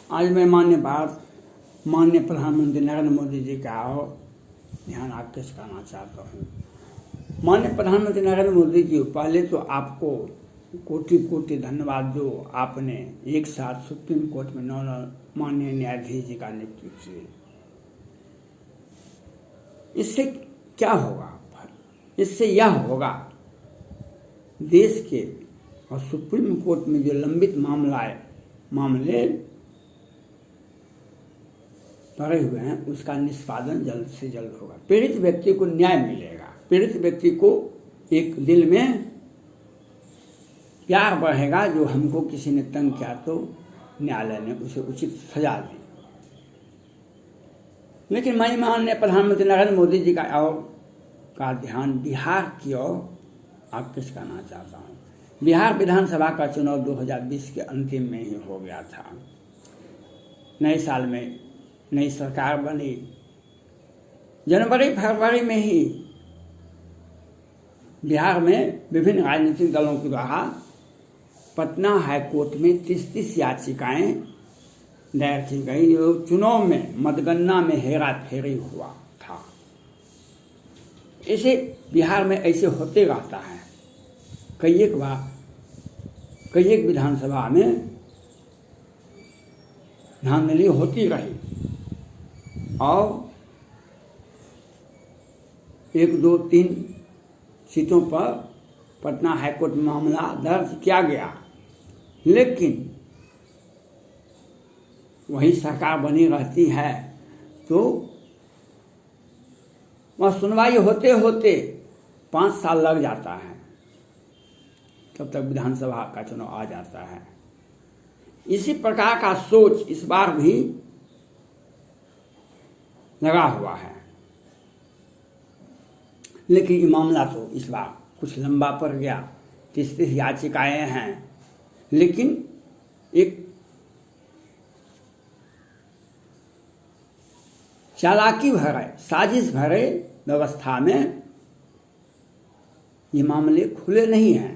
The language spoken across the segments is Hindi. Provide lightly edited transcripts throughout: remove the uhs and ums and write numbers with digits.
आज मैं माननीय प्रधानमंत्री नरेंद्र मोदी जी का ध्यान आकृष्ट करना चाहता हूँ। माननीय प्रधानमंत्री नरेंद्र मोदी जी, पहले तो आपको कोटि कोटि धन्यवाद जो आपने एक साथ सुप्रीम कोर्ट में 9 माननीय न्यायाधीश जी का नियुक्त किए। इससे क्या होगा? इससे यह होगा, देश के और सुप्रीम कोर्ट में जो लंबित मामले पड़े हुए हैं उसका निष्पादन जल्द से जल्द होगा। पीड़ित व्यक्ति को न्याय मिलेगा। पीड़ित व्यक्ति को एक दिल में प्यार बढ़ेगा, जो हमको किसी ने तंग किया तो न्यायालय ने उसे उचित सजा दी। लेकिन मैं माननीय प्रधानमंत्री नरेंद्र मोदी जी का ध्यान बिहार की ओर आकृष्ट करना चाहता हूँ। बिहार विधानसभा का चुनाव 2020 के अंतिम में ही हो गया था। नए साल में नई सरकार बनी। जनवरी फरवरी में ही बिहार में विभिन्न राजनीतिक दलों के द्वारा पटना हाईकोर्ट में 30 याचिकाएं दायर की गई, जो चुनाव में मतगणना में हेरा फेरी हुआ था। ऐसे बिहार में ऐसे होते रहता है। कई एक विधानसभा में धांधली होती रही और 1, 2, 3 सीटों पर पटना हाईकोर्ट में मामला दर्ज किया गया, लेकिन वही सरकार बनी रहती है तो वह सुनवाई होते होते 5 साल लग जाता है, तब तक विधानसभा का चुनाव आ जाता है। इसी प्रकार का सोच इस बार भी लगा हुआ है। लेकिन ये मामला तो इस बार कुछ लंबा पड़ गया। 30 याचिकाएं हैं, लेकिन एक चालाकी भरे, साजिश भरे व्यवस्था में ये मामले खुले नहीं हैं।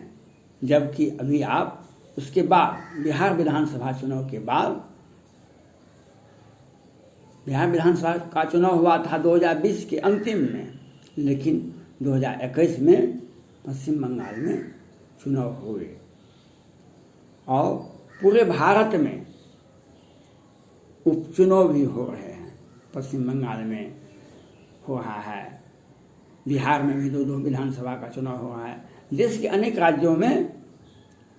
जबकि अभी आप उसके बाद बिहार विधानसभा चुनाव के बाद, बिहार विधानसभा का चुनाव हुआ था 2020 के अंतिम में, लेकिन 2021 में पश्चिम बंगाल में चुनाव हुए और पूरे भारत में उपचुनाव भी हो रहे हैं। पश्चिम बंगाल में हो रहा है, बिहार में भी 2 विधानसभा का चुनाव हो रहा है। देश के अनेक राज्यों में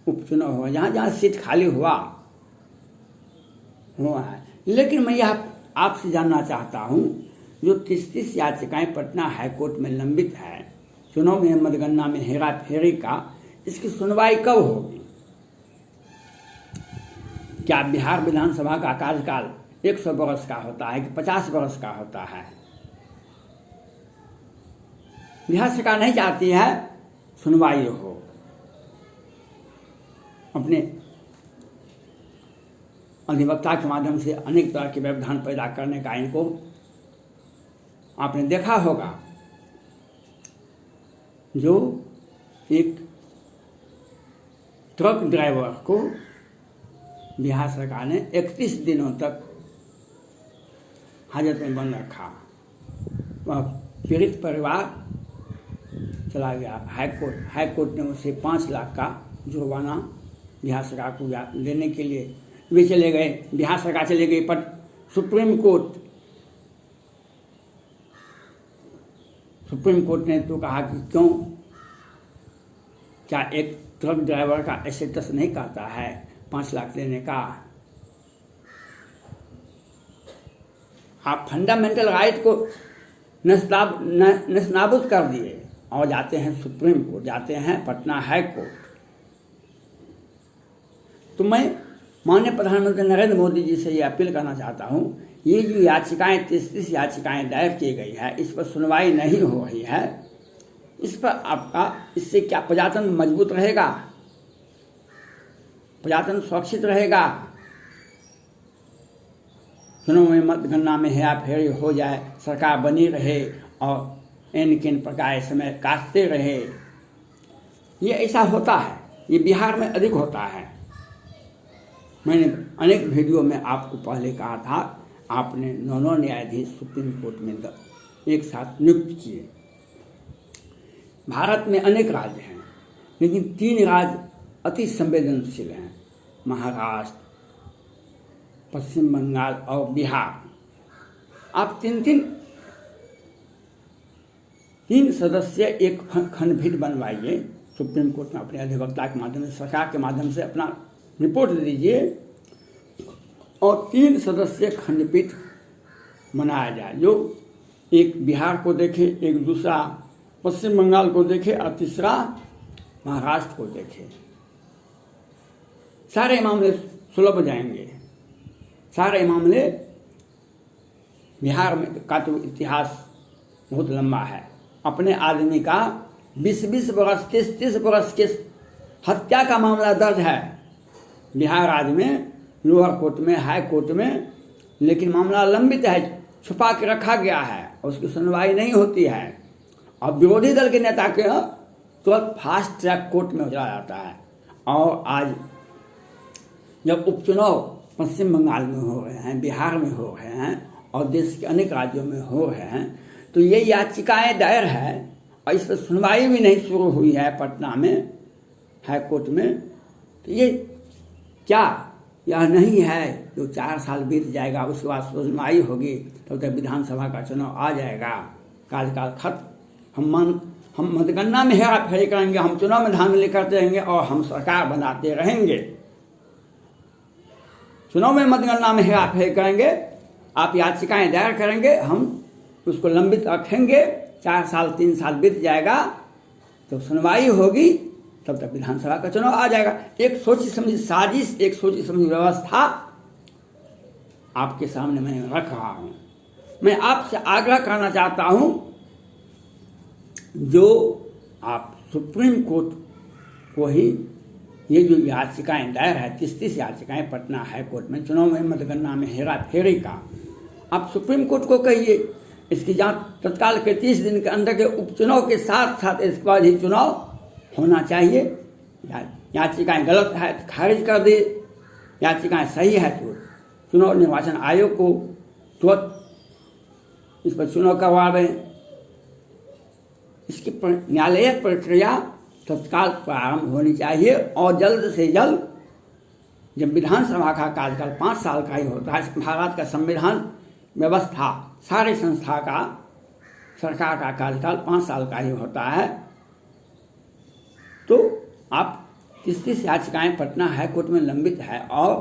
उपचुनाव हुआ, जहाँ जहाँ सीट खाली हुआ है। लेकिन मैं यह आपसे जानना चाहता हूँ, जो 30 याचिकाएं पटना हाईकोर्ट में लंबित है चुनाव में मतगणना में हेरा फेरी का, इसकी सुनवाई कब होगी? क्या बिहार विधानसभा का कार्यकाल 100 वर्ष का होता है कि 50 वर्ष का होता है? बिहार सरकार नहीं चाहती है सुनवाई हो। अपने अधिवक्ता के माध्यम से अनेक तरह के व्यवधान पैदा करने का इनको आपने देखा होगा। जो एक ट्रक ड्राइवर को बिहार सरकार ने 31 दिनों तक हाजत में बंद रखा, वह पीड़ित परिवार चला गया हाईकोर्ट ने उसे 5 लाख का जुर्माना बिहार सरकार को देने के लिए वे चले गए। बिहार सरकार चले गई पर सुप्रीम कोर्ट ने तो कहा कि क्यों, क्या एक ट्रक ड्राइवर का स्टेटस नहीं कहता है 5 लाख लेने का? आप फंडामेंटल राइट को नस्तानाबूद कर दिए और जाते हैं सुप्रीम कोर्ट, जाते हैं पटना हाई कोर्ट। तो मैं माननीय प्रधानमंत्री नरेंद्र मोदी जी से ये अपील करना चाहता हूँ, ये जो याचिकाएं 30 याचिकाएं दायर की गई है, इस पर सुनवाई नहीं हो रही है, इस पर आपका इससे क्या प्रजातंत्र मजबूत रहेगा? प्रजातंत्र सुरक्षित रहेगा? चुनाव में मतगणना में हेरा फेरी हो जाए, सरकार बनी रहे और एन प्रकार समय काटते रहे, ये ऐसा होता है। ये बिहार में अधिक होता है। मैंने अनेक वीडियो में आपको पहले कहा था, आपने 9 न्यायाधीश सुप्रीम कोर्ट में एक साथ नियुक्त किए। भारत में अनेक राज्य हैं, लेकिन 3 राज्य अति संवेदनशील हैं, महाराष्ट्र, पश्चिम बंगाल और बिहार। आप तीन सदस्य एक खंडपीठ बनवाइए सुप्रीम कोर्ट में, अपने अधिवक्ता के माध्यम से, सरकार के माध्यम से अपना रिपोर्ट दीजिए और 3 सदस्य खंडपीठ बनाया जाए, जो एक बिहार को देखे, एक दूसरा पश्चिम बंगाल को देखे और तीसरा महाराष्ट्र को देखे। सारे मामले सुलभ जाएंगे। सारे मामले, बिहार में का तो इतिहास बहुत लंबा है। अपने आदमी का 20-20 बरस, 30-30 बरस के हत्या का मामला दर्ज है बिहार राज्य में, लोअर कोर्ट में, हाई कोर्ट में, लेकिन मामला लंबित है, छुपा के रखा गया है, उसकी सुनवाई नहीं होती है। अब विरोधी दल के नेता के तुरंत फास्ट ट्रैक कोर्ट में हो जाता है। और आज जब उपचुनाव पश्चिम बंगाल में हो रहे हैं, बिहार में हो रहे हैं और देश के अनेक राज्यों में हो रहे हैं, तो ये याचिकाएं दायर है और इस पर सुनवाई भी नहीं शुरू हुई है पटना में, हाई कोर्ट में। तो ये क्या यह नहीं है जो 4 साल बीत जाएगा, उसके बाद सुनवाई होगी, तब तक विधानसभा का चुनाव आ जाएगा, कार्यकाल खत्म। हम मतगणना में हेरा फेरी करेंगे, हम चुनाव में धांधली करते रहेंगे और हम सरकार बनाते रहेंगे। चुनाव में मतगणना में हेरा फेरी करेंगे, आप याचिकाएं दायर करेंगे, हम उसको लंबित रखेंगे, 4 साल 3 साल बीत जाएगा, तो सुनवाई होगी, तब तक विधानसभा का चुनाव आ जाएगा। एक सोची समझी साजिश, एक सोची समझी व्यवस्था आपके सामने मैं रख रहा हूं। मैं आपसे आग्रह करना चाहता हूं, जो आप सुप्रीम कोर्ट को ही ये जो याचिकाएं दायर है, 30 याचिकाएं पटना हाई कोर्ट में चुनाव में मतगणना में हेरा फेरी का, आप सुप्रीम कोर्ट को कहिए इसकी जांच तत्काल के 30 दिन के अंदर के उपचुनाव के साथ साथ इसके बाद ही चुनाव होना चाहिए। याचिकाएं गलत है तो खारिज कर दे, याचिकाएं सही है तो चुनाव निर्वाचन आयोग को तुरंत इस पर चुनाव करवावे। इसकी न्यायालयिक प्रक्रिया तत्काल प्रारंभ होनी चाहिए और जल्द से जल्द, जब विधानसभा का कार्यकाल 5 साल का ही होता है, भारत का संविधान व्यवस्था सारी संस्था का, सरकार का कार्यकाल 5 साल का ही होता है, तो आप 30 याचिकाएं पटना हाई कोर्ट में लंबित है और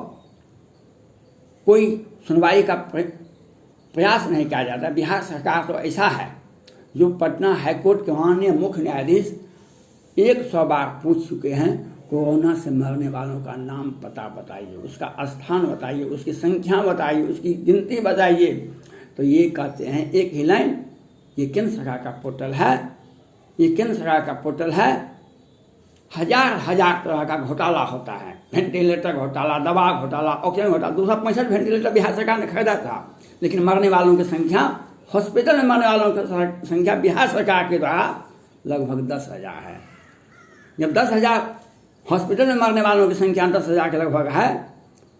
कोई सुनवाई का प्रयास नहीं किया जाता। बिहार सरकार तो ऐसा है जो पटना हाई कोर्ट के माननीय मुख्य न्यायाधीश 100 बार पूछ चुके हैं, कोरोना से मरने वालों का नाम पता बताइए, उसका स्थान बताइए, उसकी संख्या बताइए, उसकी गिनती बताइए। तो ये कहते हैं एक ही लाइन, ये केंद्र सरकार का पोर्टल है, ये केंद्र सरकार का पोर्टल है, हजार तरह का घोटाला होता है, वेंटिलेटर घोटाला, दवा घोटाला, ऑक्सीजन घोटाला। 265 वेंटिलेटर बिहार सरकार ने खरीदा था, लेकिन मरने वालों की संख्या, हॉस्पिटल में मरने वालों की संख्या बिहार सरकार के द्वारा लगभग 10,000 है। जब 10,000 हॉस्पिटल में मरने वालों की संख्या 10,000 के लगभग है,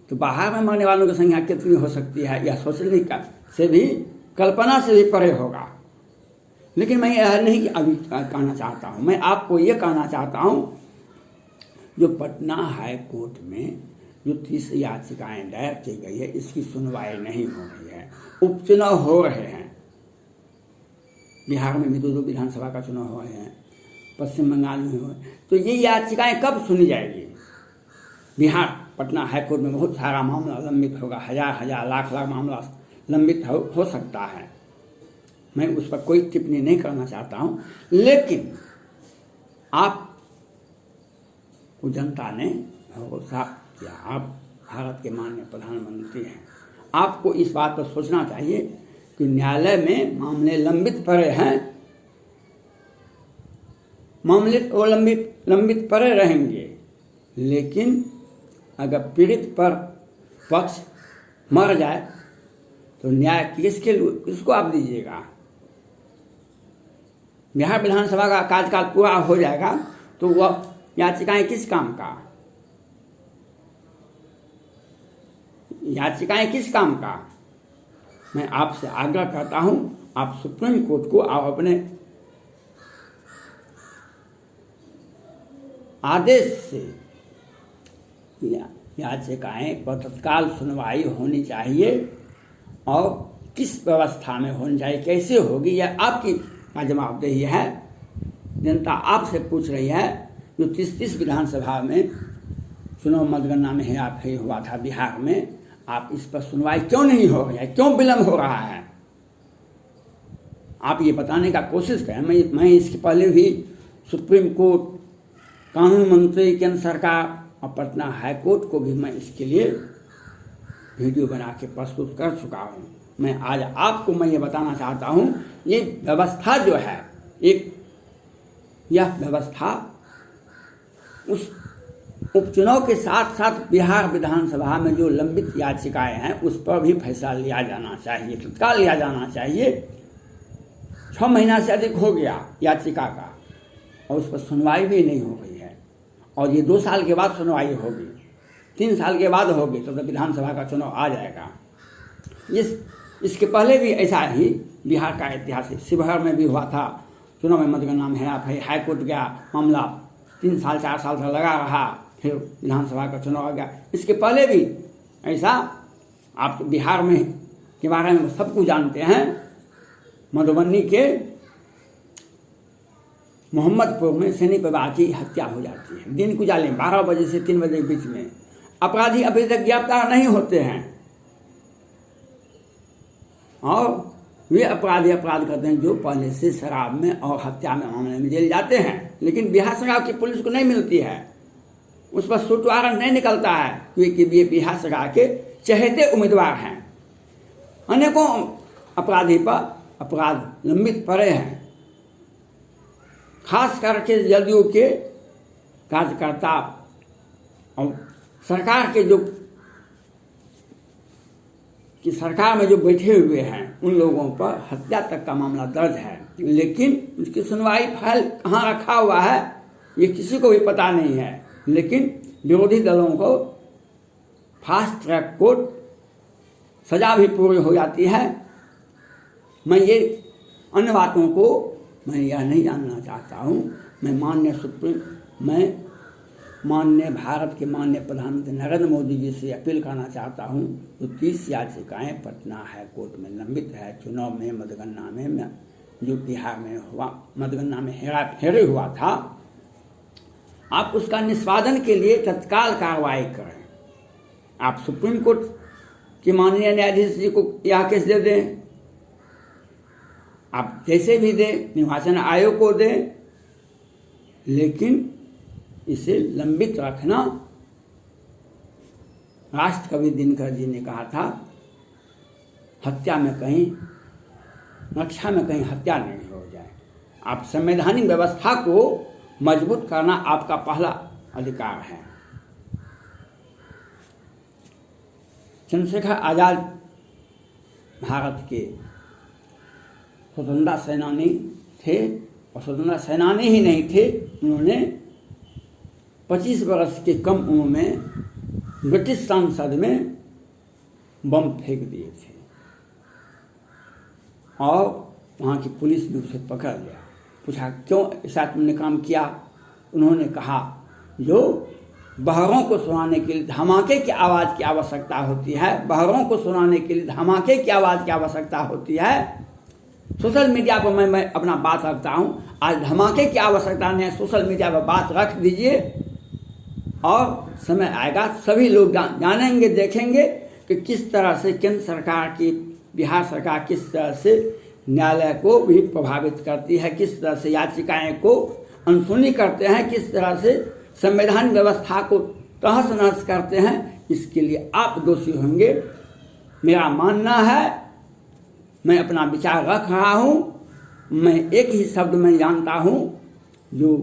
तो बाहर में मरने वालों की संख्या कितनी हो सकती है, यह सोचने से भी, कल्पना से भी परे होगा। लेकिन मैं यह नहीं अभी कहना चाहता हूँ, मैं आपको ये कहना चाहता हूँ, जो पटना हाई कोर्ट में जो 30 याचिकाएं दायर की गई है, इसकी सुनवाई नहीं हो रही है। उपचुनाव हो रहे हैं, बिहार में भी 2 विधानसभा का चुनाव हो रहे हैं, पश्चिम बंगाल में हो, तो ये याचिकाएं कब सुनी जाएगी? बिहार पटना हाई कोर्ट में बहुत सारा मामला लंबित होगा, हजार लाख मामला लंबित हो सकता है। मैं उस पर कोई टिप्पणी नहीं करना चाहता हूं, लेकिन आप को जनता ने भरोसा किया, आप भारत के माननीय प्रधानमंत्री हैं, आपको इस बात पर सोचना चाहिए कि न्यायालय में मामले लंबित पड़े हैं, मामले वो लंबित पड़े रहेंगे, लेकिन अगर पीड़ित पर पक्ष मर जाए तो न्याय किसको आप दीजिएगा? बिहार विधानसभा का कार्यकाल पूरा हो जाएगा तो वह याचिकाएं किस काम का? याचिकाएं किस काम का? मैं आपसे आग्रह करता हूं, आप सुप्रीम कोर्ट को आप अपने आदेश से याचिकाएं पर तत्काल सुनवाई होनी चाहिए और किस व्यवस्था में होनी चाहिए, कैसे होगी, यह आपकी जवाबदेही है। जनता आपसे पूछ रही है। जो 30 विधानसभा में चुनाव मतगणना में हेराफेरी हुआ था बिहार में, आप इस पर सुनवाई क्यों नहीं हो रही है, क्यों विलंब हो रहा है? आप ये बताने का कोशिश करें। मैं इसके पहले भी सुप्रीम कोर्ट, कानून मंत्री, केंद्र सरकार और पटना हाई कोर्ट को भी मैं इसके लिए वीडियो बना के प्रस्तुत कर चुका हूँ। मैं आज आपको ये बताना चाहता हूँ, ये व्यवस्था जो है, यह व्यवस्था उस उपचुनाव के साथ साथ बिहार विधानसभा में जो लंबित याचिकाएं हैं उस पर भी फैसला लिया जाना चाहिए, तत्काल लिया जाना चाहिए। 6 महीना से अधिक हो गया याचिका का और उस पर सुनवाई भी नहीं हो रही है। और ये 2 साल के बाद सुनवाई होगी, 3 साल के बाद होगी, तो विधानसभा का चुनाव आ जाएगा। इसके पहले भी ऐसा ही बिहार का इतिहास है। शिवहर में भी हुआ था चुनाव में मतगणना में हेराफेरी, हाई कोर्ट गया, मामला 3 साल 4 साल तक लगा रहा, फिर विधानसभा का चुनाव आ गया। इसके पहले भी ऐसा, आप बिहार में के बारे में सब कुछ जानते हैं। मधुबनी के मोहम्मदपुर में सैनी परिवार की हत्या हो जाती है दिन उजाले 12 बजे से 3 बजे के बीच में। अपराधी अभी तक गिरफ्तार नहीं होते हैं और वे अपराधी अपराध करते हैं जो पहले से शराब में और हत्या में मामले में जेल जाते हैं, लेकिन बिहार सरकार की पुलिस को नहीं मिलती है, उस पर सूट वारंट नहीं निकलता है, क्योंकि ये बिहार सरकार के चहेते उम्मीदवार हैं। अनेकों अपराधी पर अपराध लंबित पड़े हैं। खास करके जदयू के कार्यकर्ता और सरकार के सरकार में जो बैठे हुए हैं उन लोगों पर हत्या तक का मामला दर्ज है, लेकिन उसकी सुनवाई फाइल कहाँ रखा हुआ है ये किसी को भी पता नहीं है। लेकिन विरोधी दलों को फास्ट ट्रैक कोर्ट सजा भी पूरी हो जाती है। मैं ये अन्य बातों को मैं यह नहीं जानना चाहता हूँ। मैं माननीय भारत के माननीय प्रधानमंत्री नरेंद्र मोदी जी से अपील करना चाहता हूँ, जो 30 याचिकाएँ पटना हाई कोर्ट में लंबित है चुनाव में मतगणना में जो बिहार में हुआ, मतगणना में हेराफेरी हुआ था, आप उसका निष्पादन के लिए तत्काल कार्रवाई करें। आप सुप्रीम कोर्ट के माननीय न्यायाधीश जी को यह केस दे दें, आप जैसे भी दें, निर्वाचन आयोग को दें, लेकिन इसे लंबित रखना। राष्ट्रकवि दिनकर जी ने कहा था, हत्या में कहीं, रक्षा में कहीं हत्या नहीं हो जाए। आप संवैधानिक व्यवस्था को मजबूत करना आपका पहला अधिकार है। चंद्रशेखर आजाद भारत के स्वतंत्रता सेनानी थे और स्वतंत्रता सेनानी ही नहीं थे, उन्होंने 25 वर्ष के कम उम्र में ब्रिटिश संसद में बम फेंक दिए थे और वहाँ की पुलिस ने उसे पकड़ लिया। पूछा क्यों ऐसा तुमने काम किया? उन्होंने कहा जो बहरों को सुनाने के लिए धमाके की आवाज़ की आवश्यकता होती है, बहरों को सुनाने के लिए धमाके की आवाज़ की आवश्यकता होती है। सोशल मीडिया पर मैं अपना बात रखता हूँ, आज धमाके की आवश्यकता नहीं है, सोशल मीडिया पर बात रख दीजिए और समय आएगा सभी लोग जानेंगे, देखेंगे कि किस तरह से केंद्र सरकार की, बिहार सरकार किस तरह से न्यायालय को भी प्रभावित करती है, किस तरह से याचिकाएं को अनसुनी करते हैं, किस तरह से संवैधान व्यवस्था को तहस नहस करते हैं। इसके लिए आप दोषी होंगे। मेरा मानना है, मैं अपना विचार रख रहा हूँ, मैं एक ही शब्द में जानता हूँ, जो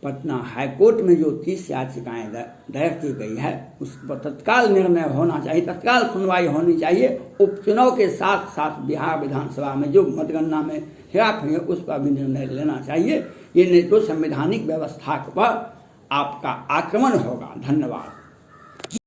पटना हाई कोर्ट में जो 30 याचिकाएं दायर की गई है उस पर तत्काल निर्णय होना चाहिए, तत्काल सुनवाई होनी चाहिए। उपचुनाव के साथ साथ बिहार विधानसभा में जो मतगणना में हेराफेरी है उस पर भी निर्णय लेना चाहिए। ये नहीं तो संवैधानिक व्यवस्था पर आपका आक्रमण होगा। धन्यवाद।